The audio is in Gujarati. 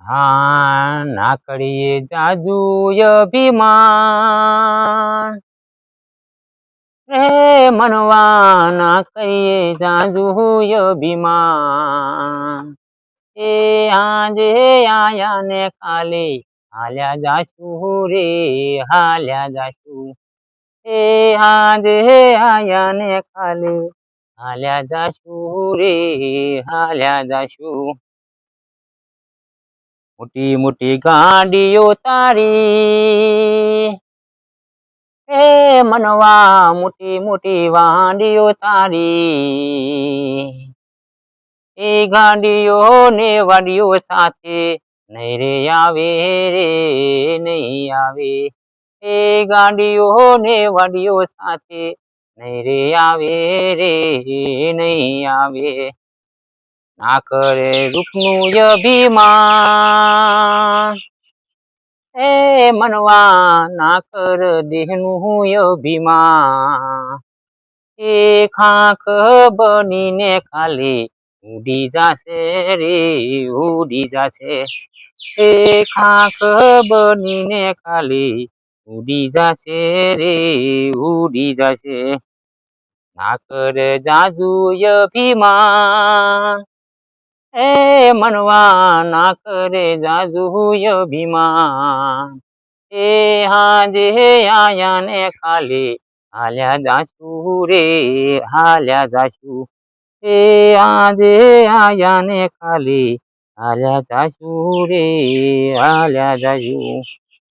હા ના કરીએ જાજુ અભિમાન રે મનવા ના કરીએ જાજુ અભિમાન એ આજે આયા ને કાલે હાલ્યા જાશું રે હાલ્યા જાશું એ આજે આયા ને કાલે હાલ્યા જાશું રે હાલ્યા જાશું મોટી મોટી ગાડીઓ તારી એ મનવા મોટી મોટી વાડીઓ તારી એ ગાડીઓ ને વાડીઓ સાથે નહીં રે આવે રે નહીં આવે એ ગાડીઓ ને વાડીઓ સાથે નહીં રે આવે રે નહીં આવે ના કરે રૂપનું અભિમાન એ મનવા ના કર દેહનું અભિમાન એ ખાખ બનીને ખાલી ઉડી જાશે રે ઉડી જાશે એ ખાખ બનીને ખાલી ઉડી જાશે રે ઉડી જાશે ના કર જાજુ અભિમાન એ મનવા ના કરે જાજુ અભિમાન એ હાજે આયા ને ખાલી હાલ્યા જાશું રે હાલ્યા જાશું એ આજે આયા ને ખાલી હાલ્યા જાશું રે હાલ્યા જાશું